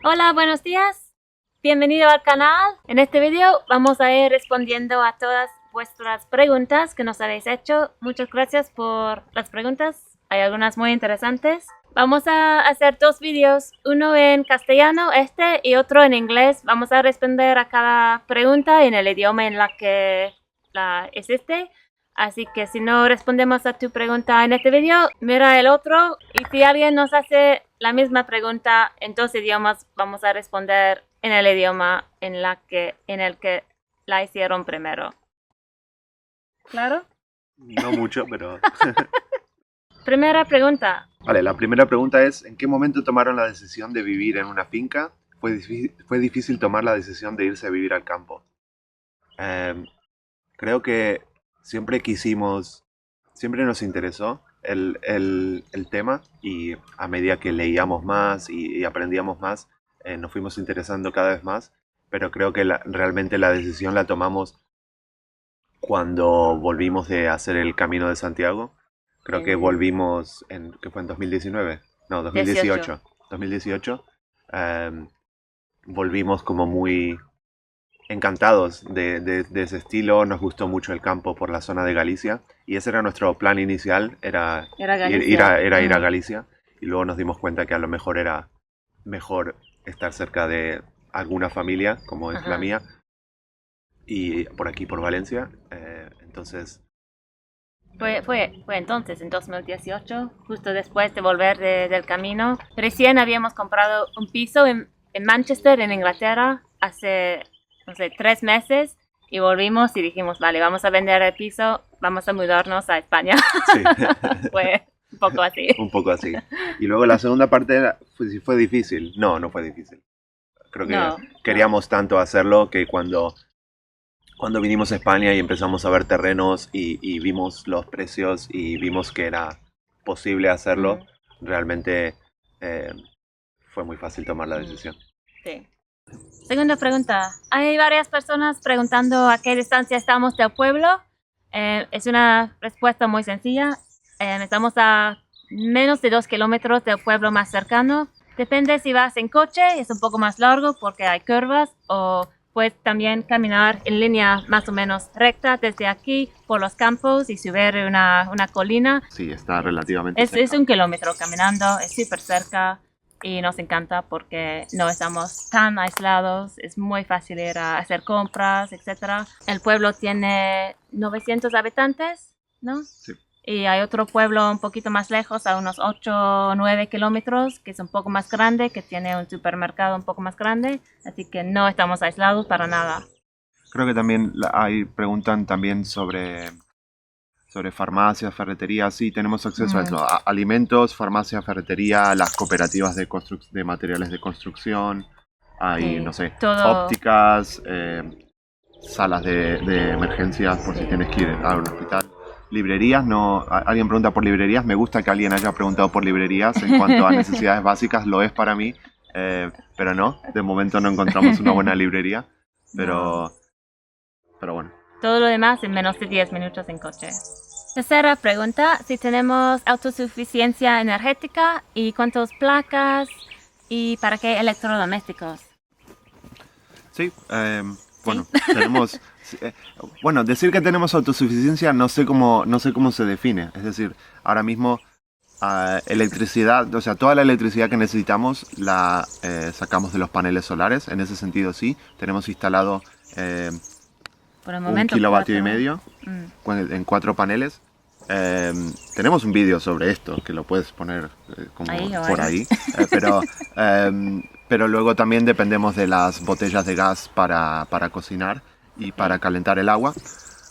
Hola, buenos días. Bienvenido al canal. En este video vamos a ir respondiendo a todas vuestras preguntas que nos habéis hecho. Muchas gracias por las preguntas. Hay algunas muy interesantes. Vamos a hacer dos vídeos, uno en castellano, y otro en inglés. Vamos a responder a cada pregunta en el idioma en la que la existe. Así que si no respondemos a tu pregunta en este video, mira el otro. Y si alguien nos hace la misma pregunta en dos idiomas, vamos a responder en el idioma en el que la hicieron primero. ¿Claro? No mucho, pero... Primera pregunta. Vale, la primera pregunta es, ¿en qué momento tomaron la decisión de vivir en una finca? ¿Fue difícil tomar la decisión de irse a vivir al campo? Creo que siempre nos interesó el tema y a medida que leíamos más y aprendíamos más, nos fuimos interesando cada vez más, pero creo que realmente la decisión la tomamos cuando volvimos de hacer el Camino de Santiago. Creo que volvimos que fue en 2019, no, 2018. 2018 volvimos como muy encantados de ese estilo. Nos gustó mucho el campo por la zona de Galicia y ese era nuestro plan inicial, era ir a Galicia, y luego nos dimos cuenta que a lo mejor era mejor estar cerca de alguna familia como es la mía y por aquí por Valencia. Entonces Fue entonces, en 2018, justo después de volver del camino. Recién habíamos comprado un piso en Manchester, en Inglaterra, hace, no sé, 3 meses. Y volvimos y dijimos, vale, vamos a vender el piso, vamos a mudarnos a España. Sí. Fue un poco así. Un poco así. Y luego la segunda parte fue difícil. No fue difícil. Creo que queríamos tanto hacerlo que cuando vinimos a España y empezamos a ver terrenos y vimos los precios y vimos que era posible hacerlo, realmente fue muy fácil tomar la decisión. Sí. Segunda pregunta. Hay varias personas preguntando a qué distancia estamos del pueblo. Es una respuesta muy sencilla. Estamos a menos de 2 kilómetros del pueblo más cercano. Depende si vas en coche, es un poco más largo porque hay curvas, o puedes también caminar en línea más o menos recta desde aquí por los campos y subir una colina. Sí, está relativamente cerca. Es 1 kilómetro caminando, es súper cerca y nos encanta porque no estamos tan aislados, es muy fácil ir a hacer compras, etc. El pueblo tiene 900 habitantes, ¿no? Sí. Y hay otro pueblo un poquito más lejos, a unos 8 o 9 kilómetros, que es un poco más grande, que tiene un supermercado un poco más grande, así que no estamos aislados para nada. Creo que también preguntan también sobre farmacias, ferreterías. Sí, tenemos acceso a eso, a alimentos, farmacia, ferretería, las cooperativas de materiales de construcción, hay, no sé, ópticas, salas de emergencias por si tienes que ir a un hospital. Librerías, no. Alguien pregunta por librerías. Me gusta que alguien haya preguntado por librerías. En cuanto a necesidades básicas, lo es para mí. Pero no, de momento no encontramos una buena librería. Pero bueno. Todo lo demás en menos de 10 minutos en coche. Tercera pregunta, si tenemos autosuficiencia energética y cuántas placas y para qué electrodomésticos. Sí, bueno, tenemos... bueno, decir que tenemos autosuficiencia no sé cómo se define. Es decir, ahora mismo electricidad, o sea, toda la electricidad que necesitamos la sacamos de los paneles solares. En ese sentido sí, tenemos instalado por el momento, 1,5 kilovatios en 4 paneles. Tenemos un vídeo sobre esto que lo puedes poner como por ahí. Pero luego también dependemos de las botellas de gas para cocinar y para calentar el agua.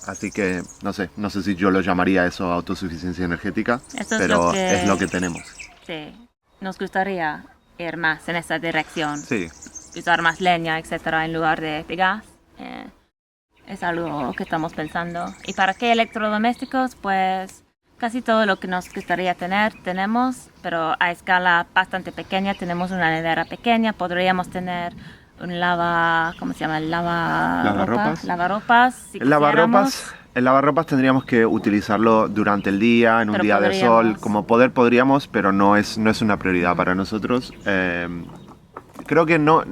Así que no sé si yo lo llamaría eso autosuficiencia energética, pero es lo que tenemos. Sí, nos gustaría ir más en esa dirección. Sí. Usar más leña, etcétera, en lugar de gas. Es algo que estamos pensando. ¿Y para qué electrodomésticos? Pues casi todo lo que nos gustaría tener, tenemos, pero a escala bastante pequeña. Tenemos una nevera pequeña, podríamos tener un ¿cómo se llama? Lavarropas. Si el lavarropas tendríamos que utilizarlo durante el día, en un día de sol. Como podríamos, pero no es una prioridad para nosotros. creo que no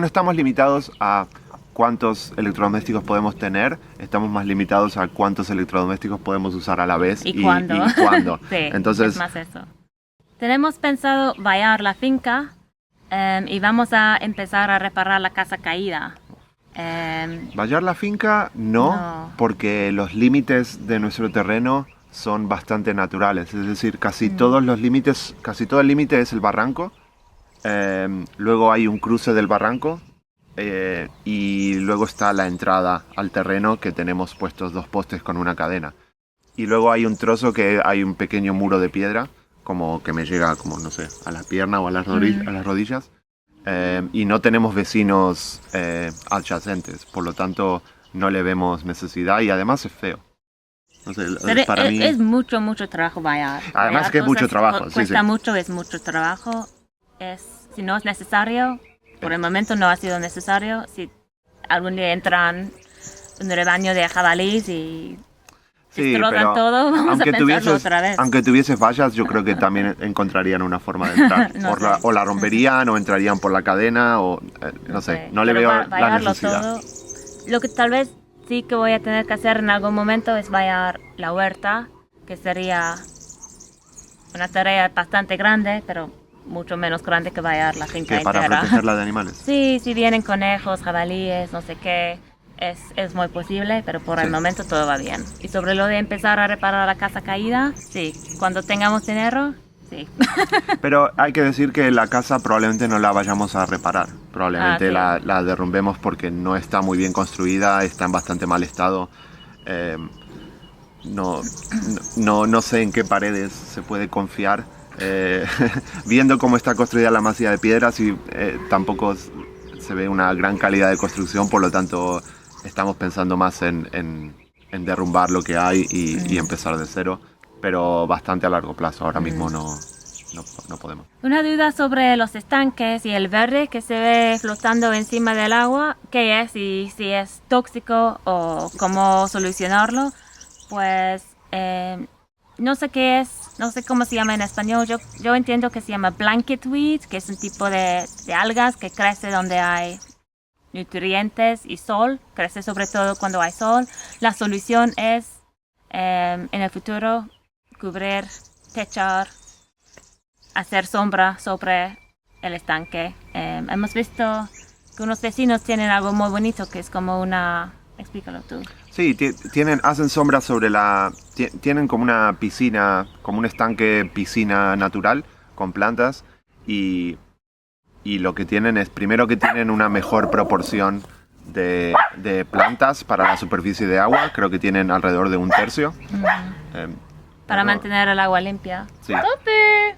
estamos limitados a cuántos electrodomésticos podemos tener, estamos más limitados a cuántos electrodomésticos podemos usar a la vez y cuándo. Sí, entonces, es más eso. Tenemos pensado vallar la finca y vamos a empezar a reparar la casa caída. vallar la finca no, porque los límites de nuestro terreno son bastante naturales, es decir, casi todo el límite es el barranco, luego hay un cruce del barranco y luego está la entrada al terreno que tenemos puestos 2 postes con una cadena. Y luego hay un trozo que hay un pequeño muro de piedra, como que me llega, como no sé, a la pierna o a las rodillas. Y no tenemos vecinos adyacentes, por lo tanto no le vemos necesidad y además es feo. No sé, para mí es mucho trabajo vallar. Además que es mucho trabajo. Cuesta mucho, es mucho trabajo. Si no es necesario, por el momento no ha sido necesario. Si algún día entran un rebaño de jabalíes y destrozan todo, vamos a pensarlo otra vez. Aunque tuvieses vallas, yo creo que también encontrarían una forma de entrar. o la romperían o entrarían por la cadena o no sé, no le veo la necesidad. Todo. Lo que tal vez sí que voy a tener que hacer en algún momento es vallar la huerta, que sería una tarea bastante grande, pero mucho menos grande que vallar la finca entera. ¿Para protegerla de animales? Sí, si vienen conejos, jabalíes, no sé qué, es muy posible, pero por el momento todo va bien. Y sobre lo de empezar a reparar la casa caída, sí, cuando tengamos dinero, sí. Pero hay que decir que la casa probablemente no la vayamos a reparar. Probablemente sí. la derrumbemos porque no está muy bien construida, está en bastante mal estado. No sé en qué paredes se puede confiar. Viendo cómo está construida la masía de piedras y tampoco se ve una gran calidad de construcción, por lo tanto estamos pensando más en derrumbar lo que hay y empezar de cero, pero bastante a largo plazo. Ahora mismo no podemos. Una duda sobre los estanques y el verde que se ve flotando encima del agua, ¿qué es? Y si es tóxico o cómo solucionarlo, pues no sé qué es, no sé cómo se llama en español. Yo entiendo que se llama blanket weed, que es un tipo de algas que crece donde hay nutrientes y sol, crece sobre todo cuando hay sol. La solución es en el futuro cubrir, techar, hacer sombra sobre el estanque. Hemos visto que unos vecinos tienen algo muy bonito que es como una... Explícalo tú. Sí, hacen sombra sobre tienen como una piscina, como un estanque piscina natural con plantas y lo que tienen es, primero que tienen una mejor proporción de plantas para la superficie de agua, creo que tienen alrededor de 1/3. Para mantener el agua limpia. Sí. ¡Tope!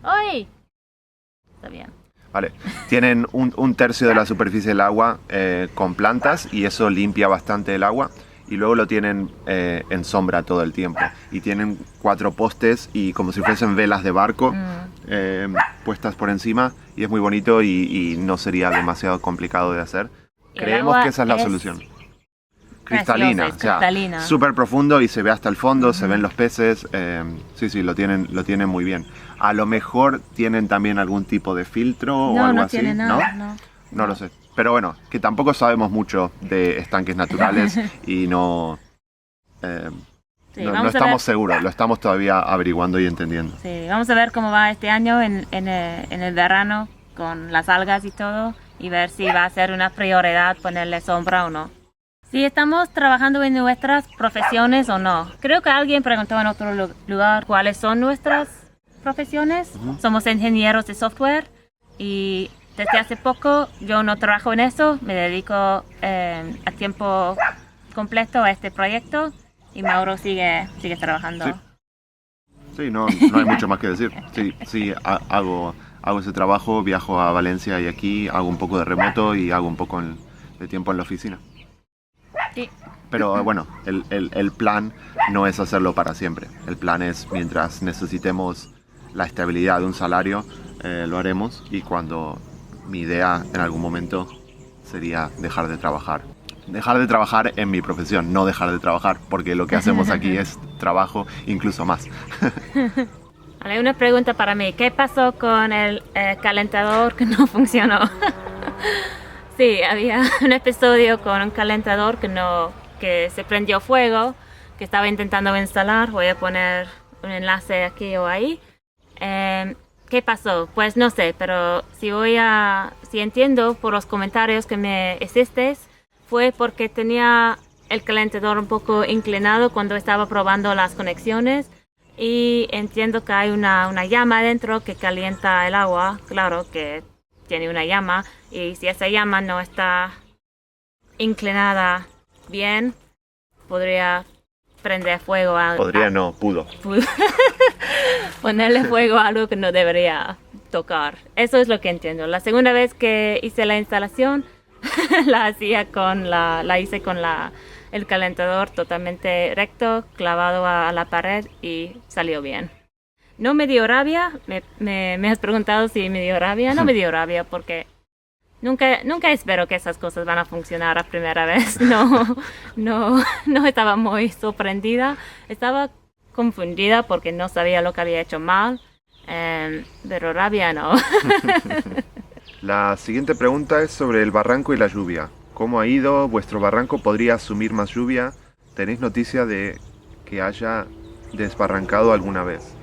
¡Ay! Está bien. Vale, tienen 1/3 de la superficie del agua con plantas y eso limpia bastante el agua y luego lo tienen en sombra todo el tiempo y tienen 4 postes y como si fuesen velas de barco puestas por encima y es muy bonito y no sería demasiado complicado de hacer. Creemos que esa es la solución. Cristalina, o sea, súper profundo y se ve hasta el fondo, se ven los peces, sí, lo tienen muy bien. A lo mejor tienen también algún tipo de filtro o algo así, ¿no? Lo sé. Pero bueno, que tampoco sabemos mucho de estanques naturales y no estamos seguros, lo estamos todavía averiguando y entendiendo. Sí, vamos a ver cómo va este año en el verano con las algas y todo y ver si va a ser una prioridad ponerle sombra o no. Si estamos trabajando en nuestras profesiones o no. Creo que alguien preguntó en otro lugar cuáles son nuestras profesiones. Somos ingenieros de software y desde hace poco yo no trabajo en eso. Me dedico a tiempo completo a este proyecto y Mauro sigue trabajando. Sí, no hay mucho más que decir. Sí, hago ese trabajo, viajo a Valencia y aquí, hago un poco de remoto y hago un poco de tiempo en la oficina. Sí. Pero bueno, el plan no es hacerlo para siempre. El plan es mientras necesitemos la estabilidad de un salario, lo haremos. Y cuando mi idea en algún momento sería dejar de trabajar. Dejar de trabajar en mi profesión, no dejar de trabajar, porque lo que hacemos aquí es trabajo incluso más. Vale, una pregunta para mí. ¿Qué pasó con el calentador que no funcionó? Sí, había un episodio con un calentador que se prendió fuego, que estaba intentando instalar. Voy a poner un enlace aquí o ahí. ¿Qué pasó? Pues no sé, pero si entiendo por los comentarios que me hiciste, fue porque tenía el calentador un poco inclinado cuando estaba probando las conexiones y entiendo que hay una llama adentro que calienta el agua, claro que tiene una llama y si esa llama no está inclinada bien, podría prender fuego a... Podría, no, pudo. Ponerle fuego a algo que no debería tocar. Eso es lo que entiendo. La segunda vez que hice la instalación, la hice con el calentador totalmente recto, clavado a la pared y salió bien. No me dio rabia, me has preguntado si me dio rabia. No me dio rabia porque nunca espero que esas cosas van a funcionar a primera vez. No estaba muy sorprendida. Estaba confundida porque no sabía lo que había hecho mal, pero rabia no. La siguiente pregunta es sobre el barranco y la lluvia. ¿Cómo ha ido? ¿Vuestro barranco podría asumir más lluvia? ¿Tenéis noticia de que haya desbarrancado alguna vez?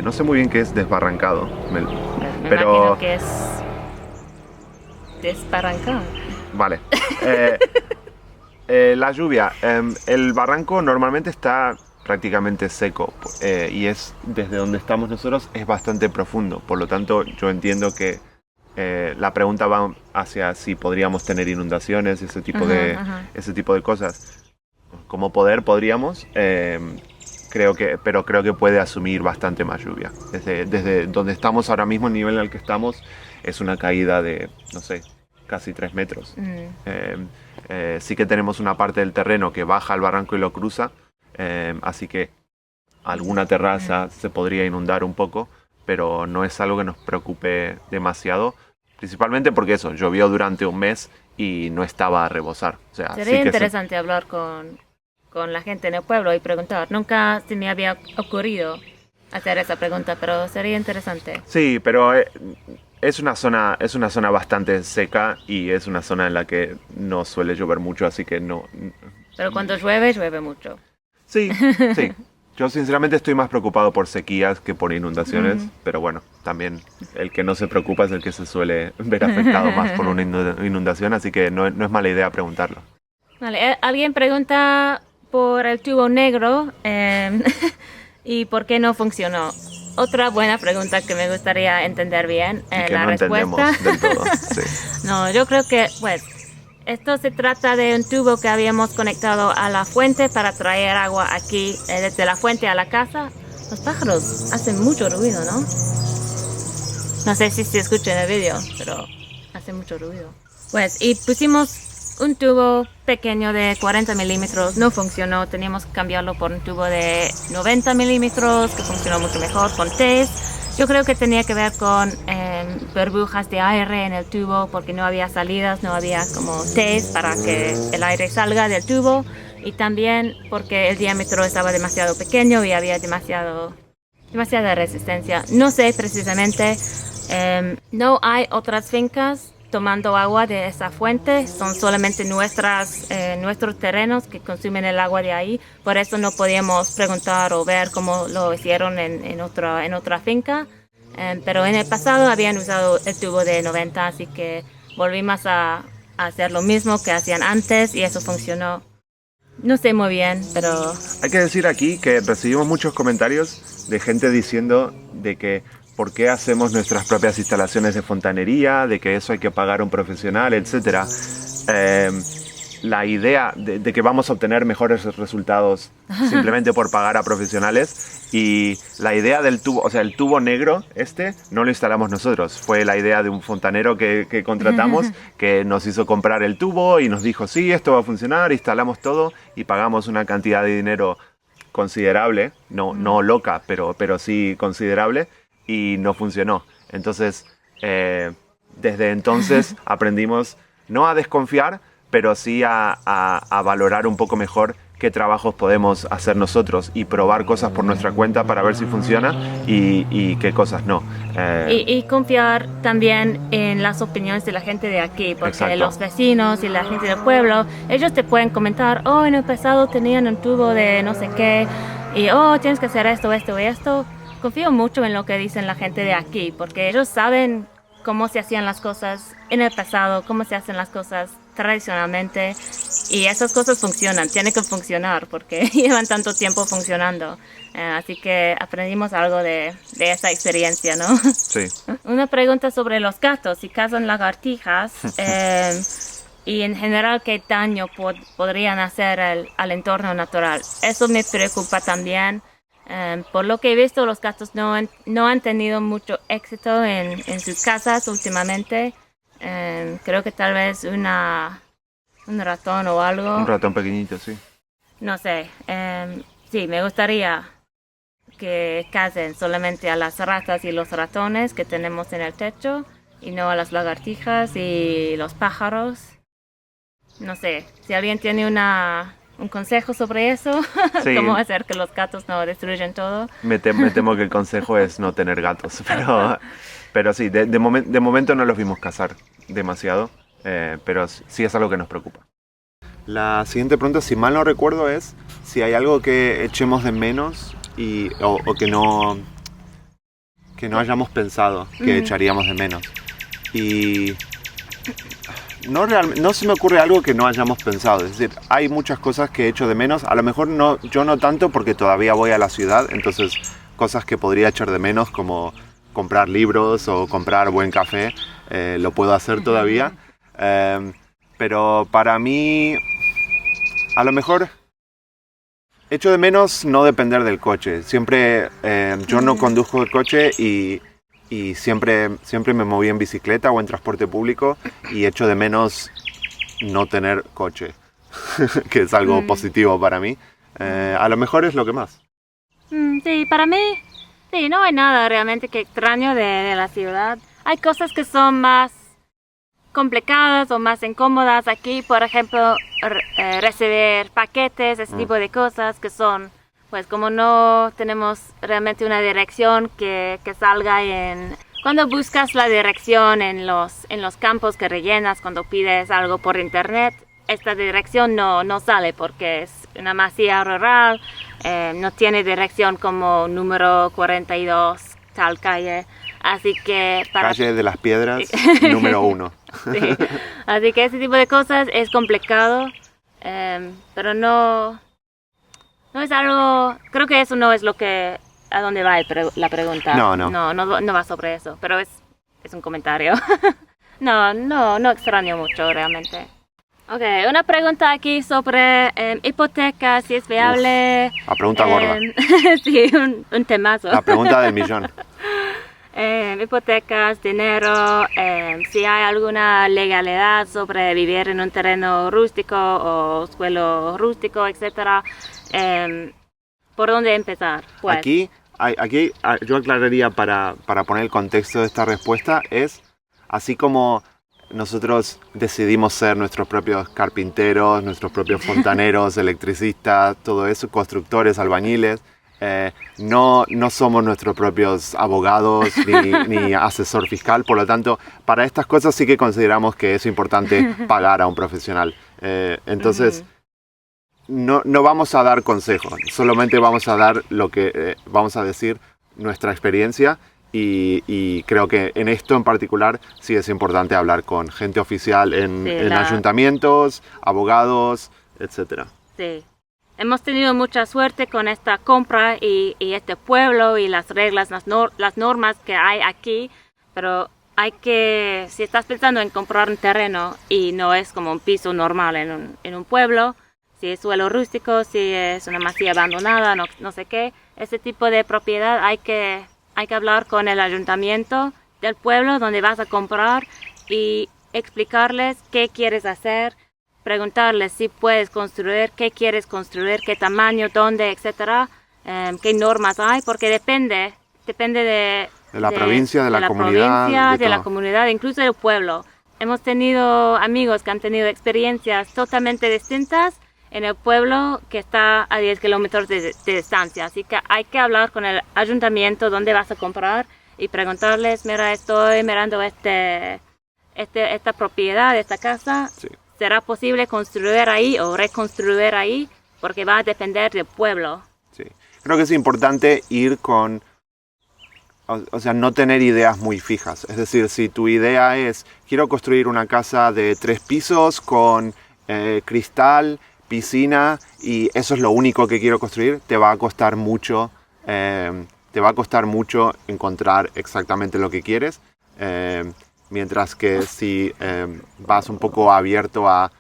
No sé muy bien qué es desbarrancado, Me pero... imagino que es desbarrancado. Vale. La lluvia. El barranco normalmente está prácticamente seco y es desde donde estamos nosotros es bastante profundo. Por lo tanto, yo entiendo que la pregunta va hacia si podríamos tener inundaciones, ese tipo de cosas. Como podríamos, pero creo que puede asumir bastante más lluvia. Desde donde estamos ahora mismo, el nivel al que estamos es una caída de, no sé, casi 3 metros. Sí que tenemos una parte del terreno que baja al barranco y lo cruza, así que alguna terraza se podría inundar un poco, pero no es algo que nos preocupe demasiado, principalmente porque eso, llovió durante un mes y no estaba a rebosar. O sea, Sería interesante hablar con la gente en el pueblo y preguntar. Nunca se me había ocurrido hacer esa pregunta, pero sería interesante. Sí, pero es una zona bastante seca y es una zona en la que no suele llover mucho, así que no... Pero cuando llueve mucho. Sí. Yo sinceramente estoy más preocupado por sequías que por inundaciones, pero bueno, también el que no se preocupa es el que se suele ver afectado más por una inundación, así que no es mala idea preguntarlo. Vale, alguien pregunta por el tubo negro y por qué no funcionó. Otra buena pregunta que me gustaría entender bien Y que la no respuesta. entendemos del todo. Sí. No, yo creo que, pues, esto se trata de un tubo que habíamos conectado a la fuente para traer agua aquí desde la fuente a la casa. Los pájaros hacen mucho ruido, ¿no? No sé si se escucha en el vídeo, pero hacen mucho ruido. Pues, y pusimos un tubo pequeño de 40 milímetros, no funcionó, teníamos que cambiarlo por un tubo de 90 milímetros que funcionó mucho mejor con test. Yo creo que tenía que ver con burbujas de aire en el tubo porque no había salidas, no había como test para que el aire salga del tubo y también porque el diámetro estaba demasiado pequeño y había demasiada resistencia. No sé precisamente, no hay otras fincas tomando agua de esa fuente, son solamente nuestros terrenos que consumen el agua de ahí, por eso no podíamos preguntar o ver cómo lo hicieron en otra finca, pero en el pasado habían usado el tubo de 90, así que volvimos a hacer lo mismo que hacían antes y eso funcionó. No sé muy bien, pero... Hay que decir aquí que recibimos muchos comentarios de gente diciendo de que por qué hacemos nuestras propias instalaciones de fontanería, de que eso hay que pagar a un profesional, etc. La idea de que vamos a obtener mejores resultados simplemente por pagar a profesionales, y la idea del tubo, o sea, el tubo negro no lo instalamos nosotros, fue la idea de un fontanero que contratamos que nos hizo comprar el tubo y nos dijo sí, esto va a funcionar, instalamos todo y pagamos una cantidad de dinero considerable, no loca, pero sí considerable, y no funcionó. Entonces, desde entonces aprendimos no a desconfiar, pero sí a valorar un poco mejor qué trabajos podemos hacer nosotros y probar cosas por nuestra cuenta para ver si funciona y qué cosas no. Y confiar también en las opiniones de la gente de aquí, porque Exacto. los vecinos y la gente del pueblo, ellos te pueden comentar, oh, en el pasado tenían un tubo de no sé qué, y oh, tienes que hacer esto, esto y esto. Confío mucho en lo que dicen la gente de aquí, porque ellos saben cómo se hacían las cosas en el pasado, cómo se hacen las cosas tradicionalmente, y esas cosas funcionan, tienen que funcionar porque llevan tanto tiempo funcionando. Así que aprendimos algo de esa experiencia, ¿no? Sí. Una pregunta sobre los gatos, si cazan lagartijas y en general qué daño podrían hacer al entorno natural. Eso me preocupa también. Por lo que he visto, los gatos no han tenido mucho éxito en sus casas últimamente. Creo que tal vez un ratón o algo. Un ratón pequeñito, sí. No sé. Sí, me gustaría que casen solamente a las ratas y los ratones que tenemos en el techo y no a las lagartijas y los pájaros. No sé, si alguien tiene un consejo sobre eso, Sí. cómo hacer que los gatos no destruyan todo. Me temo que el consejo es no tener gatos, pero sí, de momento no los vimos cazar demasiado, pero sí es algo que nos preocupa. La siguiente pregunta, si mal no recuerdo, es si hay algo que echemos de menos o que no hayamos pensado que echaríamos de menos. Y no se me ocurre algo que no hayamos pensado. Es decir, hay muchas cosas que echo de menos. A lo mejor yo no tanto porque todavía voy a la ciudad, entonces cosas que podría echar de menos como comprar libros o comprar buen café, lo puedo hacer todavía. Pero para mí, a lo mejor echo de menos no depender del coche. Siempre yo no conduzco el coche y siempre me moví en bicicleta o en transporte público y echo de menos no tener coche, que es algo positivo para mí. A lo mejor es lo que más. Sí, para mí, sí, no hay nada realmente que extraño de la ciudad. Hay cosas que son más complicadas o más incómodas aquí, por ejemplo, recibir paquetes, ese tipo de cosas que son, pues como no tenemos realmente una dirección que salga cuando buscas la dirección en los campos que rellenas, cuando pides algo por internet, esta dirección no sale porque es una masía rural, no tiene dirección como número 42, tal calle. Así que Calle de las Piedras, número 1. Sí. Así que ese tipo de cosas es complicado, pero no es algo, creo que eso no es a dónde va la pregunta. No va sobre eso, pero es un comentario. No extraño mucho realmente. Ok, una pregunta aquí sobre hipoteca, si es viable. La pregunta gorda. Sí, un temazo. La pregunta del millón. Hipotecas, dinero, si hay alguna legalidad sobre vivir en un terreno rústico o suelo rústico, etcétera. ¿Por dónde empezar? Pues. Aquí yo aclararía para poner el contexto de esta respuesta es así como nosotros decidimos ser nuestros propios carpinteros, nuestros propios fontaneros, electricistas, todo eso, constructores, albañiles. No somos nuestros propios abogados ni asesor fiscal, por lo tanto, para estas cosas sí que consideramos que es importante pagar a un profesional. Entonces, no vamos a dar consejos, solamente vamos a dar vamos a decir nuestra experiencia y creo que en esto en particular sí es importante hablar con gente oficial en ayuntamientos, abogados, etc. Sí. Hemos tenido mucha suerte con esta compra y este pueblo y las reglas, las normas que hay aquí, pero si estás pensando en comprar un terreno y no es como un piso normal en un pueblo, si es suelo rústico, si es una masía abandonada, no sé qué, ese tipo de propiedad hay que hablar con el ayuntamiento del pueblo donde vas a comprar y explicarles qué quieres hacer, preguntarles si puedes construir, qué quieres construir, qué tamaño, dónde, etcétera, qué normas hay, porque depende de la provincia, de la comunidad, provincia, de la comunidad, incluso del pueblo. Hemos tenido amigos que han tenido experiencias totalmente distintas en el pueblo que está a 10 kilómetros de distancia. Así que hay que hablar con el ayuntamiento dónde vas a comprar y preguntarles, mira, estoy mirando esta propiedad, esta casa. Sí. ¿Será posible construir ahí o reconstruir ahí? Porque va a depender del pueblo. Sí. Creo que es importante ir con, o sea, no tener ideas muy fijas. Es decir, si tu idea es, quiero construir una casa de 3 pisos con cristal, piscina y eso es lo único que quiero construir, te va a costar mucho, encontrar exactamente lo que quieres. Mientras que si vas un poco abierto a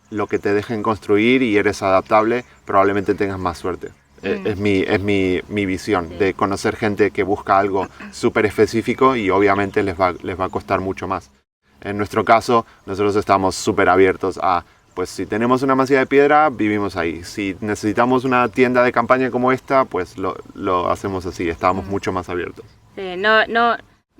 lo que te dejen construir y eres adaptable, probablemente tengas más suerte. Es mi visión, Sí. de conocer gente que busca algo súper específico y obviamente les va a costar mucho más. En nuestro caso, nosotros estamos súper abiertos a, pues si tenemos una masía de piedra, vivimos ahí. Si necesitamos una tienda de campaña como esta, pues lo hacemos así, estamos mucho más abiertos. Sí,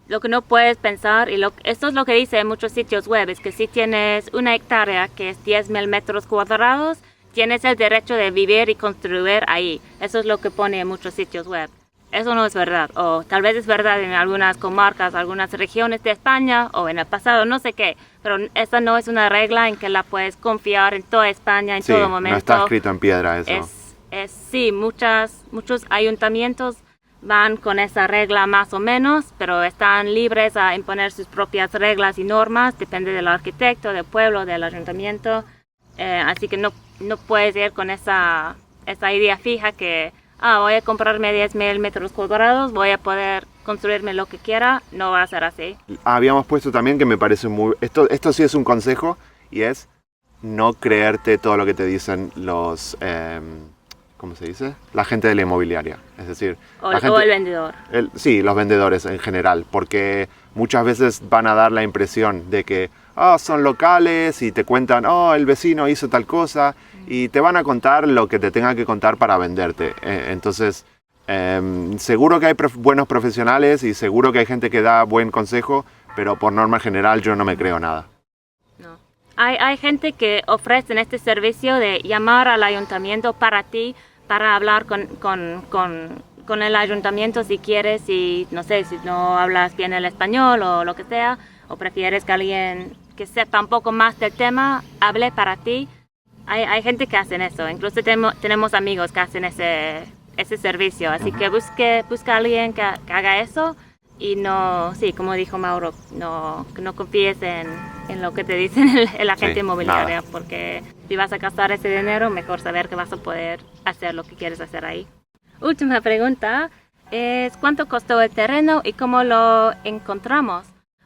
lo que no puedes pensar, y esto es lo que dice en muchos sitios web, es que si tienes una hectárea que es 10.000 metros cuadrados, tienes el derecho de vivir y construir ahí. Eso es lo que pone en muchos sitios web. Eso no es verdad, o tal vez es verdad en algunas comarcas, algunas regiones de España, o en el pasado, no sé qué, pero esa no es una regla en que la puedes confiar en toda España, en Sí, todo momento. no está escrito en piedra eso. Sí, muchos ayuntamientos van con esa regla más o menos, pero están libres a imponer sus propias reglas y normas, depende del arquitecto, del pueblo, del ayuntamiento. Así que no puedes ir con esa idea fija que voy a comprarme 10.000 metros cuadrados, voy a poder construirme lo que quiera. No va a ser así. Habíamos puesto también que me parece muy... Esto sí es un consejo y es no creerte todo lo que te dicen los... ¿cómo se dice? La gente de la inmobiliaria. Es decir... O el vendedor. Sí, los vendedores en general, porque muchas veces van a dar la impresión de que son locales y te cuentan, el vecino hizo tal cosa, y te van a contar lo que te tenga que contar para venderte. Entonces, seguro que hay buenos profesionales y seguro que hay gente que da buen consejo, pero por norma general yo no me creo nada. No. Hay gente que ofrece este servicio de llamar al ayuntamiento para ti, para hablar con el ayuntamiento si quieres, y no sé, si no hablas bien el español o lo que sea, o prefieres que alguien que sepa un poco más del tema hable para ti. Hay gente que hacen eso, incluso tenemos amigos que hacen ese servicio, así que busca a alguien que haga eso y no, sí, como dijo Mauro, no confíes en lo que te dicen el agente inmobiliario, nada. Porque si vas a gastar ese dinero, mejor saber que vas a poder hacer lo que quieres hacer ahí. Última pregunta es, ¿cuánto costó el terreno y cómo lo encontramos?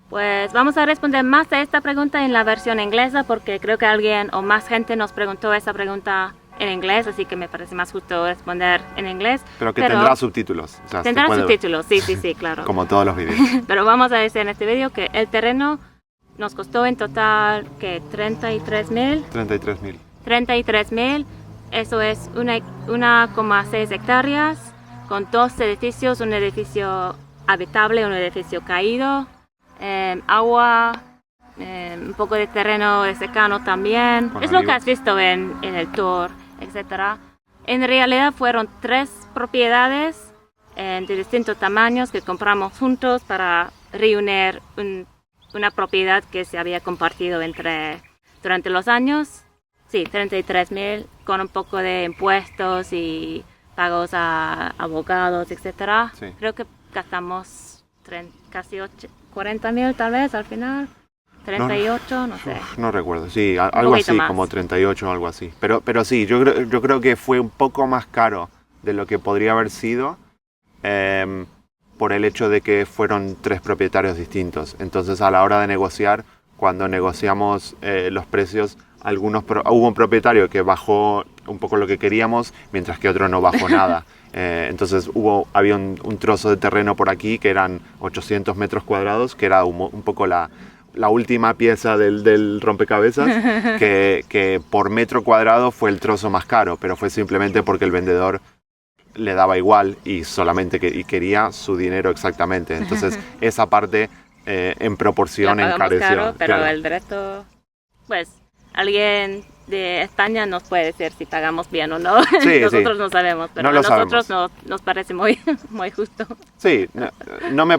Pues vamos a responder más a esta pregunta en la versión inglesa porque creo que alguien o más gente nos preguntó esa pregunta en inglés, así que me parece más justo responder en inglés. Pero tendrá subtítulos. O sea, tendrá subtítulos, sí, claro. Como todos los videos. Pero vamos a decir en este video que el terreno nos costó en total, ¿qué? 33.000. 33.000. 33.000. Eso es 1,6 hectáreas con 2 edificios, un edificio habitable, un edificio caído, agua, un poco de terreno de secano también. Es lo que has visto en el tour, etc. En realidad fueron 3 propiedades de distintos tamaños que compramos juntos para reunir una propiedad que se había compartido durante los años. Sí, 33.000 con un poco de impuestos y pagos a abogados, etc. Sí. Creo que gastamos casi 40.000 tal vez al final. 38, no sé. No recuerdo, sí, algo así, más. Como 38 o algo así. Pero sí, yo creo que fue un poco más caro de lo que podría haber sido por el hecho de que fueron 3 propietarios distintos. Entonces, a la hora de negociar, cuando negociamos los precios, hubo un propietario que bajó un poco lo que queríamos, mientras que otro no bajó nada. Entonces había un trozo de terreno por aquí que eran 800 metros cuadrados, que era un poco la última pieza del rompecabezas, que por metro cuadrado fue el trozo más caro, pero fue simplemente porque el vendedor le daba igual y solamente quería su dinero exactamente. Entonces esa parte en proporción encareció. Caro, pero claro. El resto, pues alguien de España nos puede decir si pagamos bien o no. Sí, Nosotros sí. no sabemos, pero No a lo nosotros sabemos. nos parece muy, muy justo. Sí, no me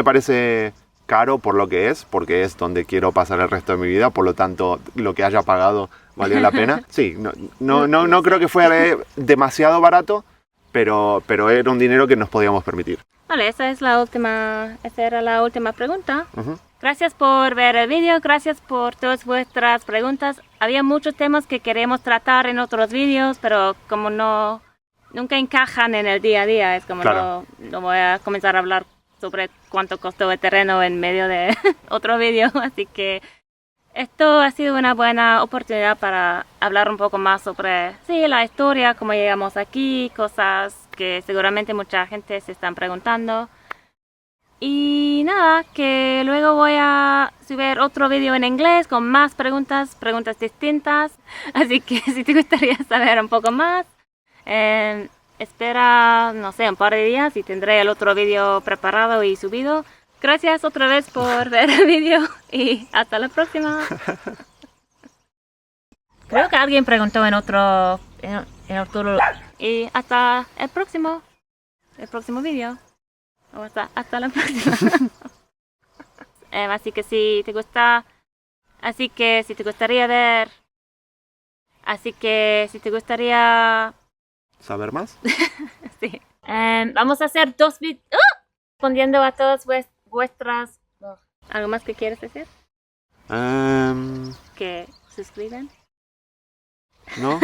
parece caro por lo que es, porque es donde quiero pasar el resto de mi vida, por lo tanto, lo que haya pagado valió la pena. Sí, no creo que fuera demasiado barato, pero era un dinero que nos podíamos permitir. Vale, esa era la última pregunta. Ujú. Gracias por ver el vídeo, gracias por todas vuestras preguntas. Había muchos temas que queremos tratar en otros vídeos, pero como nunca encajan en el día a día, es como Claro. no voy a comenzar a hablar sobre cuánto costó el terreno en medio de otro vídeo, así que esto ha sido una buena oportunidad para hablar un poco más sobre, sí, la historia, cómo llegamos aquí, cosas que seguramente mucha gente se están preguntando. Y nada, que luego voy a subir otro vídeo en inglés con más preguntas distintas. Así que si te gustaría saber un poco más, espera, no sé, un par de días y tendré el otro vídeo preparado y subido. Gracias otra vez por ver el vídeo y hasta la próxima. Creo que alguien preguntó en otro y hasta el próximo vídeo. O hasta la próxima. Así que si te gustaría ¿Saber más? sí. Vamos a hacer 2 vídeos respondiendo a todas vuestras. ¿Algo más que quieres decir? Em, Que suscriban. ¿No?